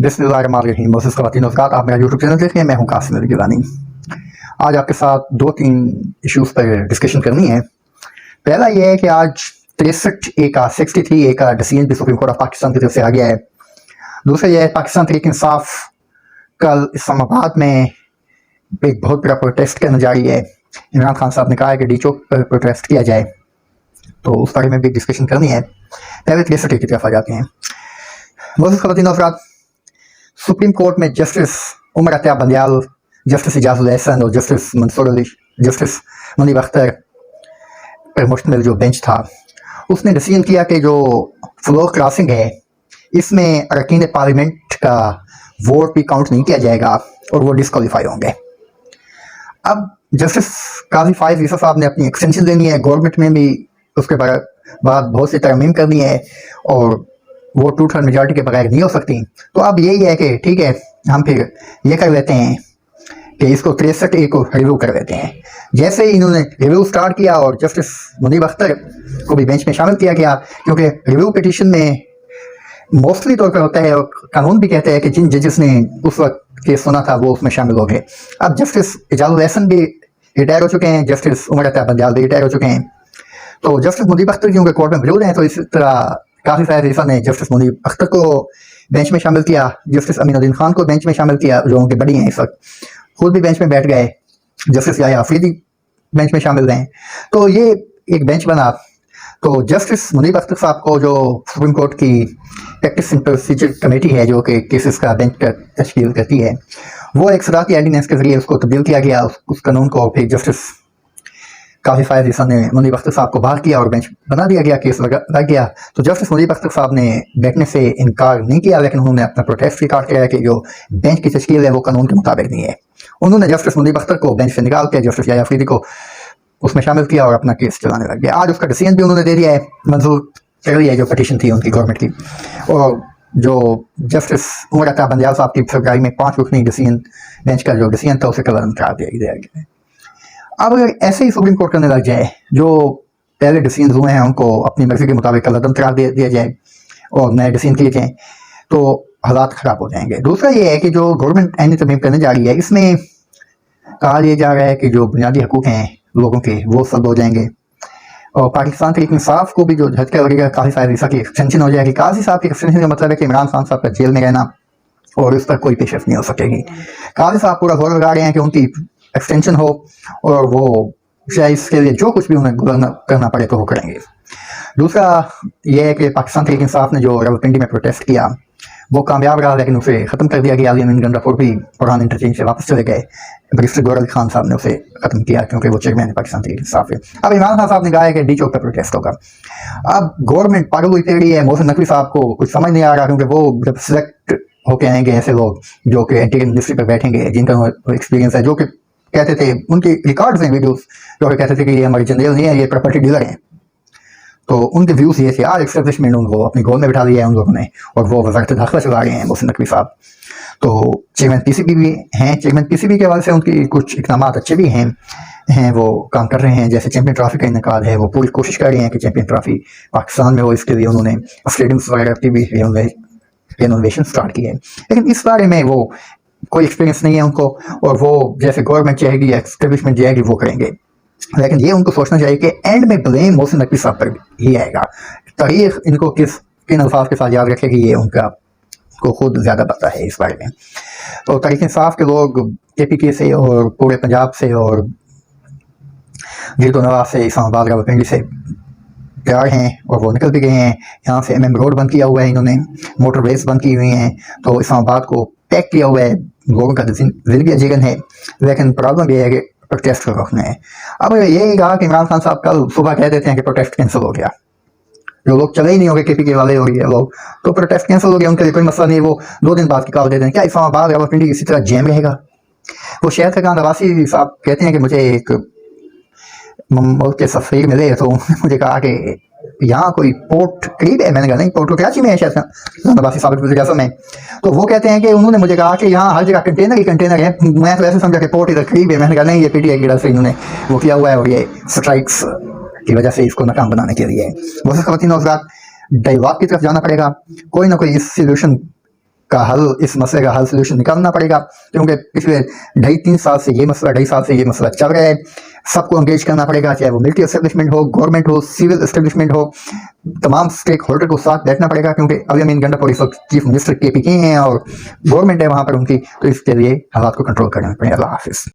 बिस्मिल्लाहिर्रहमानिर्रहीम। मोअज़्ज़िज़ ख़वातीन और हज़रात, आप मेरा यूट्यूब चैनल देख रहे हैं। मैं हूँ कासिम गिलानी। आज आपके साथ 2-3 इश्यूज़ पर डिस्कशन करनी है। पहला ये है कि आज 63A का 63A का डिसीजन भी सुप्रीम कोर्ट ऑफ पाकिस्तान की तरफ से आ गया है। दूसरा यह है पाकिस्तान तहरीक इंसाफ कल इस्लामाबाद में एक बहुत बड़ा प्रोटेस्ट करने जा रही है। इमरान खान साहब ने कहा है कि डी चौक पर प्रोटेस्ट किया जाए, तो उस बारे में भी डिस्कशन करनी है। पहले 63A की तरफ आ जाते हैं। मोअज़्ज़िज़ ख़वातीन और हज़रात, सुप्रीम कोर्ट में जस्टिस उमर अता बंदियाल, जस्टिस इजाजुल एहसन और जस्टिस मंसूर अली, जस्टिस मुनीब अख्तर पर मुश्तमिल जो बेंच था, उसने डिसीजन किया कि जो फ्लोर क्रॉसिंग है इसमें अरकान पार्लियामेंट का वोट भी काउंट नहीं किया जाएगा और वो डिस्क्वालीफाई होंगे। अब जस्टिस काजी फाइज ईसा साहब ने अपनी एक्सटेंशन लेनी है, गवर्नमेंट में भी उसके बाद बहुत सी तरमीम करनी है और वो 2/3 मेजॉरिटी के बगैर नहीं हो सकती। तो अब यही है कि ठीक है, हम फिर ये कर लेते हैं कि इसको 63A को रिव्यू कर लेते हैं। जैसे ही इन्होंने रिव्यू स्टार्ट किया और जस्टिस मुनीब अख्तर को भी बेंच में शामिल किया गया, क्योंकि रिव्यू पिटीशन में मोस्टली तौर पर होता है और कानून भी कहते हैं कि जिन जजेस ने उस वक्त केस सुना था वो उसमें शामिल हो गए। अब जस्टिस इजाजुल एहसन भी रिटायर हो चुके हैं, जस्टिस उमर अता बंदियाल भी रिटायर हो चुके हैं। तो जस्टिस मुनीब अख्तर क्योंकि कोर्ट में मौजूद हैं, तो इस तरह काफी सारे ईसा ने जस्टिस मुनीब अख्तर को बेंच में शामिल किया, जस्टिस अमीनुद्दीन खान को बेंच में शामिल किया, जो उनके बड़ी हैं इस वक्त, खुद भी बेंच में बैठ गए, जस्टिस याह्या अफरीदी बेंच में शामिल रहे। तो ये एक बेंच बना। तो जस्टिस मुनीब अख्तर साहब को जो सुप्रीम कोर्ट की प्रैक्टिस एंड प्रोसीजर कमेटी है जो कि केसेस का बेंच का तश्कील करती है, वो एक सदारती ऑर्डिनेंस के जरिए उसको तब्दील किया गया, उस कानून को। फिर जस्टिस काफी फायद ईसा ने मुनीब अख्तर साहब को बाहर किया और बेंच बना दिया गया, केस लग गया। तो जस्टिस मुनीब अख्तर साहब ने बैठने से इनकार नहीं किया, लेकिन उन्होंने अपना प्रोटेस्ट रिकॉर्ड किया कि जो बेंच की तश्कील है वो कानून के मुताबिक नहीं है। उन्होंने जस्टिस मुनीब अख्तर को बेंच से निकाल के जस्टिस याह्या अफरीदी को उसमें शामिल किया और अपना केस चलाने लग गया। आज उसका डिसीजन भी उन्होंने दे दिया है, मंजूर कर ली है जो पटिशन थी उनकी गवर्नमेंट की। और जो जस्टिस उमर अता बंदियाल साहब की फरवरी में 5 रुकनी डिसीजन बेंच का जो डिसीजन था उसे कलम करार दिया गया। अब अगर ऐसे ही सुप्रीम कोर्ट करने लग जाए, जो पहले डिसीजन हुए हैं उनको अपनी मर्जी के मुताबिक कलम करार दे दिया जाए और नए डिसीजन किए जाएँ, तो हालात ख़राब हो जाएंगे। दूसरा ये है कि जो गवर्नमेंट आईनी तरमीम करने जा रही है, इसमें कहा यह जा रहा है कि जो बुनियादी हकूक़ हैं लोगों के वो सब हो जाएंगे और पाकिस्तान तहरीक इंसाफ को भी जो झटका लगेगा, काजी साहब ईसा की एक्सटेंशन हो जाएगी। काजी साहब की एक्सटेंशन का मतलब है कि इमरान खान साहब का जेल में रहना और उस पर कोई पेशरफ नहीं हो सकेगी। काजी साहब पूरा जोर लगा रहे हैं कि उनकी एक्सटेंशन हो और वो शायद इसके लिए जो कुछ भी उन्हें करना पड़े तो वो करेंगे। दूसरा ये है कि पाकिस्तान तहरीक इंसाफ ने जो रावलपिंडी में प्रोटेस्ट किया वो कामयाब रहा, लेकिन उसे ख़त्म कर दिया गया। अली अमीन गंडापुर भी पुरान इंटरचेंज से वापस चले गए। बैरिस्टर गौहर अली खान साहब ने उसे ख़त्म किया क्योंकि वो चेयरमैन है पाकिस्तान तहरीक इंसाफ है। अब इमरान खान साहब ने कहा है कि डी चौक पर प्रोटेस्ट होगा। अब गवर्नमेंट पागल हुई फिर रही है। मोहसिन नकवी साहब को कुछ समझ नहीं आ रहा, क्योंकि वो जब सिलेक्ट होके आएंगे ऐसे लोग जो कि इंटीरियर मिनिस्ट्री पर बैठेंगे, जिनका एक्सपीरियंस है, जो कि कहते थे, उनके रिकॉर्ड्स हैं वीडियोस, जो कि कहते थे कि ये हमारी जनरल नहीं है, ये प्रॉपर्टी डीलर हैं। तो उनके व्यूज़ ये थे। आज एस्टेब्लिशमेंट उनको अपनी गोल में बिठा दिया है उन लोगों ने और वो वज़ारत दाखिला चला रहे हैं मोहसिन नकवी साहब। तो चेयरमैन पीसीबी भी हैं, चेयरमैन पीसीबी के हवाले से उनकी कुछ इक़दाम अच्छे भी हैं, वो काम कर रहे हैं। जैसे चैम्पियन ट्रॉफी का इनेकाद है, वो पूरी कोशिश कर रहे हैं कि चैम्पियन ट्रॉफी पाकिस्तान में हो। इसके लिए उन्होंने स्टेडियम्स वगैरह की भी रेनोवेशन स्टार्ट की है, लेकिन इस बारे में वो कोई एक्सपीरियंस नहीं है उनको, और वो जैसे गवर्नमेंट चाहेगी या एस्टेब्लिशमेंट चाहेगी वो करेंगे। लेकिन ये उनको सोचना चाहिए कि एंड में ब्लेम मोहसिन नकवी साहब पर ही आएगा। तारीख इनको किन अल्फाज के साथ याद रखेगी, ये उनका को खुद ज़्यादा पता है इस बारे में। तो तहरीक इंसाफ के लोग KPK से और पूरे पंजाब से और गिरदोनवा से, इस्लामाबाद, रावलपिंडी से तैयार हैं और वो निकल भी गए हैं। यहाँ से MM रोड बंद किया हुआ है इन्होंने, मोटरवेज बंद की हुई हैं, तो इस्लामाबाद को पैक किया हुआ है। लोगों का दिल भी अजीगन है, लेकिन प्रॉब्लम ये है कि प्रोटेस्ट रोकना है। अब ये कहा कि इमरान खान साहब कल सुबह कह देते हैं कि प्रोटेस्ट कैंसिल हो गया, जो लोग चले ही नहीं होंगे KPK वाले हो गए लोग, तो प्रोटेस्ट कैंसिल हो गया, उनके लिए कोई मसला नहीं। वो 2 दिन बाद की कॉल देते हैं। क्या इस्लामाबाद रावलपिंडी इसी तरह जैम रहेगा? वो शहर का नवासी साहब कहते हैं कि मुझे एक मुल्क के सफ़ीर मिले, तो मुझे कहा कि यहाँ कोई पोर्ट करीब है। मैंने कहा नहीं, पोर्ट तो कराची में है शायद, नवासी साहब में। तो वो कहते हैं कि उन्होंने मुझे कहा कि यहाँ हर जगह कंटेनर ही कंटेनर है। मैं तो ऐसे समझा कि पोर्ट इधर करीब है। मैंने कहा नहीं, ये PTI की तरफ से इन्होंने वो किया हुआ है और ये स्ट्राइक्स की वजह से इसको नाकाम बनाने के लिए। बहुत ख़वातीन और हज़रात, डायलॉग की तरफ जाना पड़ेगा, कोई ना कोई इस सोल्यूशन का हल, इस मसले का हल सोल्यूशन निकालना पड़ेगा, क्योंकि पिछले 2.5-3 साल से ये मसला चल रहा है। सबको एंगेज करना पड़ेगा, चाहे वो मिलिट्री एस्टेब्लिशमेंट हो, गवर्नमेंट हो, सिविल एस्टेब्लिशमेंट हो, तमाम स्टेक होल्डर को साथ बैठना पड़ेगा, क्योंकि अमीन गंडापुर इस वक्त चीफ मिनिस्टर KPK हैं और गवर्नमेंट है वहाँ पर उनकी, तो इसके लिए हालात को कंट्रोल करना पड़ेगा। अल्लाह हाफिज़।